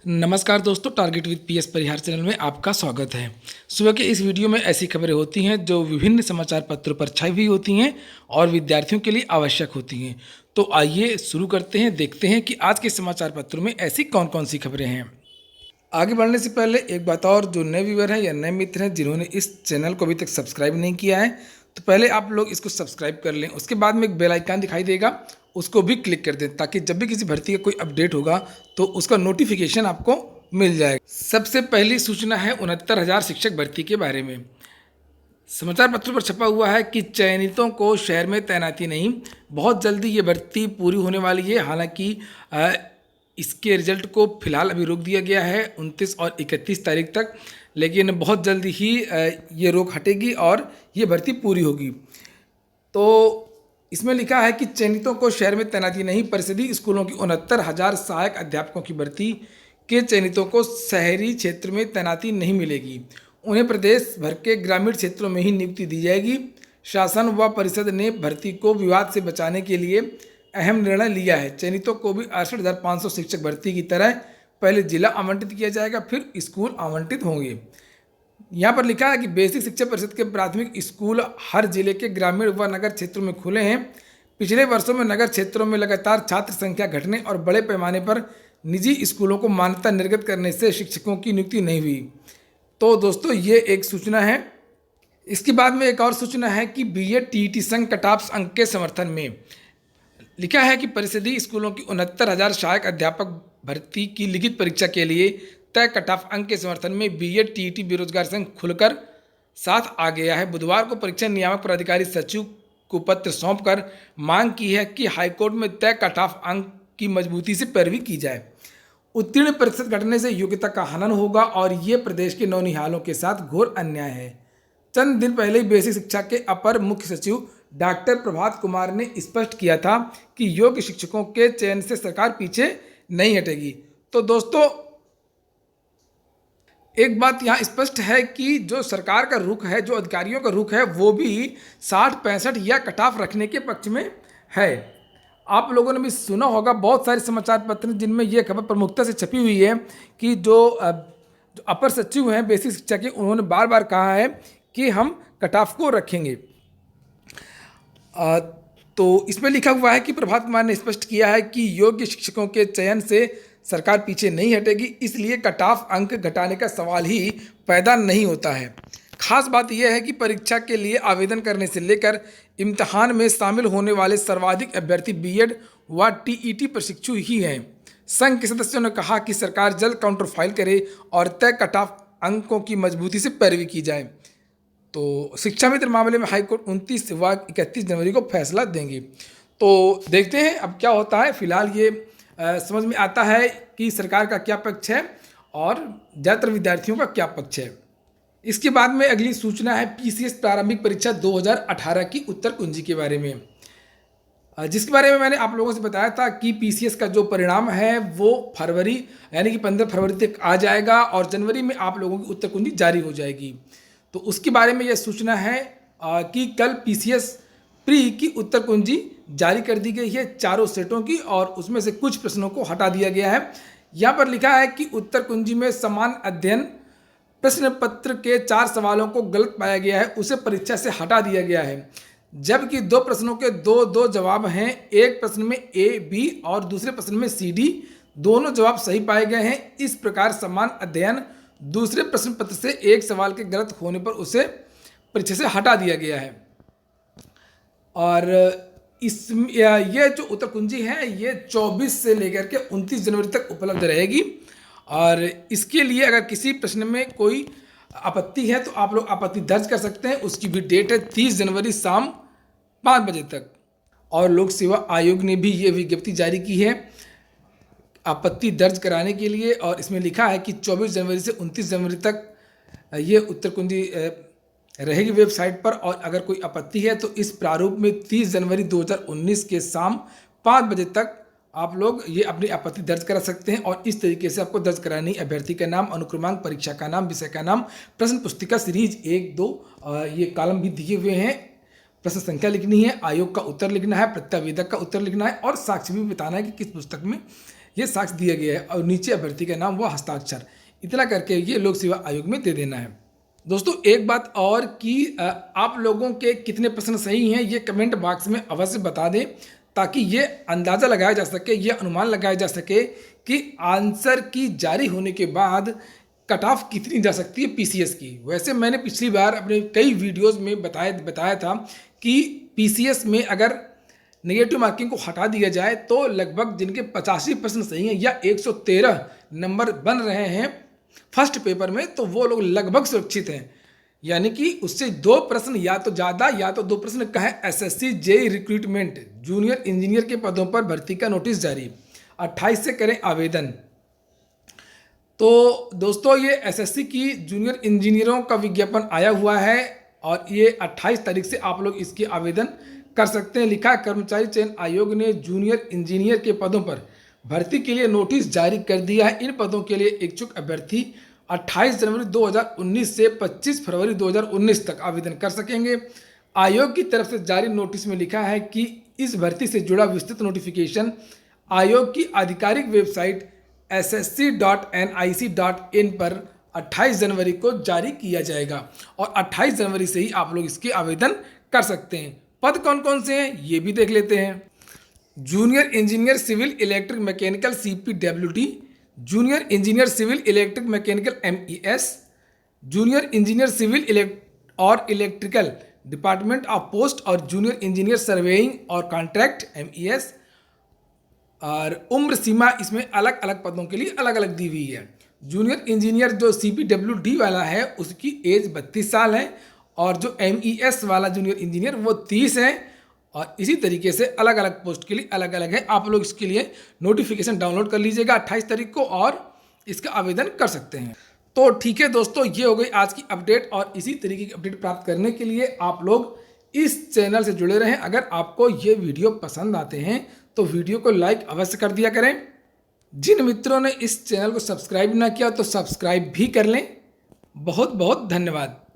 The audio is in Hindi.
नमस्कार दोस्तों, target with PS Parihar channel में आपका स्वागत है। सुबह के इस वीडियो में ऐसी खबरें होती हैं जो विभिन्न समाचार पत्रों पर छाई हुई होती हैं और विद्यार्थियों के लिए आवश्यक होती हैं। तो आइए शुरू करते हैं, देखते हैं कि आज के समाचार पत्रों में ऐसी कौन कौन सी खबरें हैं। आगे बढ़ने से पहले एक बात और, जो नए व्यूअर हैं या नए मित्र हैं जिन्होंने इस चैनल को अभी तक सब्सक्राइब नहीं किया है, तो पहले आप लोग इसको सब्सक्राइब कर लें। उसके बाद में एक बेल आइकन दिखाई देगा, उसको भी क्लिक कर दें ताकि जब भी किसी भर्ती का कोई अपडेट होगा तो उसका नोटिफिकेशन आपको मिल जाएगा। सबसे पहली सूचना है 69,000 शिक्षक भर्ती के बारे में। समाचार पत्रों पर छपा हुआ है कि चयनितों को शहर में तैनाती नहीं, बहुत जल्दी ये भर्ती पूरी होने वाली है। हालांकि इसके रिजल्ट को फिलहाल अभी रोक दिया गया है 29 और 31 तारीख तक, लेकिन बहुत जल्दी ही ये रोक हटेगी और ये भर्ती पूरी होगी। तो इसमें लिखा है कि चयनितों को शहर में तैनाती नहीं, परिषदीय स्कूलों की 69,000 सहायक अध्यापकों की भर्ती के चयनितों को शहरी क्षेत्र में तैनाती नहीं मिलेगी। उन्हें प्रदेश भर के ग्रामीण क्षेत्रों में ही नियुक्ति दी जाएगी। शासन व परिषद ने भर्ती को विवाद से बचाने के लिए अहम निर्णय लिया है। चयनितों को भी 68,500 शिक्षक भर्ती की तरह पहले जिला आवंटित किया जाएगा, फिर स्कूल आवंटित होंगे। यहाँ पर लिखा है कि बेसिक शिक्षा परिषद के प्राथमिक स्कूल हर जिले के ग्रामीण व नगर क्षेत्रों में खुले हैं। पिछले वर्षों में नगर क्षेत्रों में लगातार छात्र संख्या घटने और बड़े पैमाने पर निजी स्कूलों को मान्यता निर्गत करने से शिक्षकों की नियुक्ति नहीं हुई। तो दोस्तों, ये एक सूचना है। इसके बाद में एक और सूचना है कि बीएड टीईटी संघ कट ऑफ अंक के समर्थन में लिखा है कि परिषदीय स्कूलों की 69,000 सहायक अध्यापक भर्ती की लिखित परीक्षा के लिए तय कट ऑफ अंक के समर्थन में बीएड टीईटी बेरोजगार संघ खुलकर साथ आ गया है। बुधवार को परीक्षा नियामक प्राधिकारी सचिव को पत्र सौंपकर मांग की है कि हाईकोर्ट में तय कट ऑफ अंक की मजबूती से पैरवी की जाए। उत्तीर्ण प्रतिशत घटने से योग्यता का हनन होगा और ये प्रदेश के नौनिहालों के साथ घोर अन्याय है। चंद दिन पहले ही बेसिक शिक्षा के अपर मुख्य सचिव डॉक्टर प्रभात कुमार ने स्पष्ट किया था कि योग्य शिक्षकों के चयन से सरकार पीछे नहीं हटेगी। तो दोस्तों, एक बात यहाँ स्पष्ट है कि जो सरकार का रुख है, जो अधिकारियों का रुख है, वो भी 60-65 या कट ऑफ रखने के पक्ष में है। आप लोगों ने भी सुना होगा बहुत सारे समाचार पत्र जिनमें ये खबर प्रमुखता से छपी हुई है कि जो अपर सचिव हैं बेसिक शिक्षा के, उन्होंने बार बार कहा है कि हम कट ऑफ को रखेंगे। तो इसमें लिखा हुआ है कि प्रभात कुमार ने स्पष्ट किया है कि योग्य शिक्षकों के चयन से सरकार पीछे नहीं हटेगी, इसलिए कट ऑफ अंक घटाने का सवाल ही पैदा नहीं होता है। खास बात यह है कि परीक्षा के लिए आवेदन करने से लेकर इम्तिहान में शामिल होने वाले सर्वाधिक अभ्यर्थी बीएड व टीईटी प्रशिक्षु ही हैं। संघ के सदस्यों ने कहा कि सरकार जल्द काउंटर फाइल करे और तय कट ऑफ अंकों की मजबूती से पैरवी की जाए। तो शिक्षा मित्र मामले में हाईकोर्ट 29 व 31 जनवरी को फैसला देंगे। तो देखते हैं अब क्या होता है। फिलहाल ये समझ में आता है कि सरकार का क्या पक्ष है और ज़्यादातर विद्यार्थियों का क्या पक्ष है। इसके बाद में अगली सूचना है पीसीएस प्रारंभिक परीक्षा 2018 की उत्तर कुंजी के बारे में, जिसके बारे में मैंने आप लोगों से बताया था कि पीसीएस का जो परिणाम है वो फरवरी यानी कि 15 फरवरी तक आ जाएगा और जनवरी में आप लोगों की उत्तर कुंजी जारी हो जाएगी। तो उसके बारे में यह सूचना है कि कल पीसीएस प्री की उत्तर कुंजी जारी कर दी गई है चारों सेटों की, और उसमें से कुछ प्रश्नों को हटा दिया गया है। यहाँ पर लिखा है कि उत्तर कुंजी में समान अध्ययन प्रश्न पत्र के 4 सवालों को गलत पाया गया है, उसे परीक्षा से हटा दिया गया है। जबकि 2 प्रश्नों के 2 जवाब हैं, एक प्रश्न में ए बी और दूसरे प्रश्न में सी डी, दोनों जवाब सही पाए गए हैं। इस प्रकार समान अध्ययन दूसरे प्रश्न पत्र से एक सवाल के गलत होने पर उसे परीक्षा से हटा दिया गया है। और ये जो उत्तर कुंजी है ये 24 से लेकर के 29 जनवरी तक उपलब्ध रहेगी। और इसके लिए अगर किसी प्रश्न में कोई आपत्ति है तो आप लोग आपत्ति दर्ज कर सकते हैं। उसकी भी डेट है 30 जनवरी शाम 5 बजे तक। और लोक सेवा आयोग ने भी ये विज्ञप्ति जारी की है आपत्ति दर्ज कराने के लिए, और इसमें लिखा है कि 24 जनवरी से 29 जनवरी तक ये उत्तर कुंजी रहेगी वेबसाइट पर। और अगर कोई आपत्ति है तो इस प्रारूप में 30 जनवरी 2019 के शाम 5 बजे तक आप लोग ये अपनी आपत्ति दर्ज करा सकते हैं। और इस तरीके से आपको दर्ज करानी अभ्यर्थी का नाम, अनुक्रमांक, परीक्षा का नाम, विषय का नाम, प्रश्न पुस्तिका सीरीज 1-2 ये कॉलम भी दिए हुए हैं। प्रश्न संख्या लिखनी है, आयोग का उत्तर लिखना है, प्रत्यावेदक का उत्तर लिखना है और साक्ष्य भी बताना है कि किस पुस्तक में ये साक्ष्य दिया गया है और नीचे अभ्यर्थी का नाम व हस्ताक्षर, इतना करके ये लोक सेवा आयोग में दे देना है। दोस्तों एक बात और कि आप लोगों के कितने प्रश्न सही हैं ये कमेंट बॉक्स में अवश्य बता दें, ताकि ये अंदाज़ा लगाया जा सके, ये अनुमान लगाया जा सके कि आंसर की जारी होने के बाद कट ऑफ कितनी जा सकती है पीसीएस की। वैसे मैंने पिछली बार अपने कई वीडियोस में बताया था कि पीसीएस में अगर नेगेटिव मार्किंग को हटा दिया जाए तो लगभग जिनके 85% सही हैं या 113 नंबर बन रहे हैं फर्स्ट पेपर में, तो वो लोग लगभग सुरक्षित हैं। यानी कि उससे 2 प्रश्न या तो ज़्यादा या तो 2 प्रश्न का है। SSC JE recruitment junior engineer के पदों पर भर्ती का नोटिस जारी, 28 से करें आवेदन। तो दोस्तों ये एसएससी की जूनियर इंजीनियरों का विज्ञापन आया हुआ है और ये 28 तारीख से आप लोग इसके आवेदन कर सकते हैं। लिखा है कर्मचारी चयन आयोग ने जूनियर इंजीनियर के पदों पर भर्ती के लिए नोटिस जारी कर दिया है। इन पदों के लिए इच्छुक अभ्यर्थी 28 जनवरी 2019 से 25 फरवरी 2019 तक आवेदन कर सकेंगे। आयोग की तरफ से जारी नोटिस में लिखा है कि इस भर्ती से जुड़ा विस्तृत नोटिफिकेशन आयोग की आधिकारिक वेबसाइट ssc.nic.in पर 28 जनवरी को जारी किया जाएगा और 28 जनवरी से ही आप लोग इसके आवेदन कर सकते हैं। पद कौन कौन से हैं ये भी देख लेते हैं। Junior engineer civil electric mechanical CPWD, junior engineer civil electric mechanical MES, junior engineer civil electrical department of post और जूनियर इंजीनियर सर्वेइंग और कॉन्ट्रैक्ट MES। और उम्र सीमा इसमें अलग अलग पदों के लिए अलग अलग दी हुई है। जूनियर इंजीनियर जो CPWD वाला है उसकी एज 32 साल है और जो MES वाला जूनियर इंजीनियर वो 30 है और इसी तरीके से अलग अलग पोस्ट के लिए अलग अलग है। आप लोग इसके लिए नोटिफिकेशन डाउनलोड कर लीजिएगा 28 तारीख को और इसका आवेदन कर सकते हैं। तो ठीक है दोस्तों, ये हो गई आज की अपडेट और इसी तरीके की अपडेट प्राप्त करने के लिए आप लोग इस चैनल से जुड़े रहें। अगर आपको ये वीडियो पसंद आते हैं तो वीडियो को लाइक अवश्य कर दिया करें। जिन मित्रों ने इस चैनल को सब्सक्राइब ना किया तो सब्सक्राइब भी कर लें। बहुत बहुत धन्यवाद।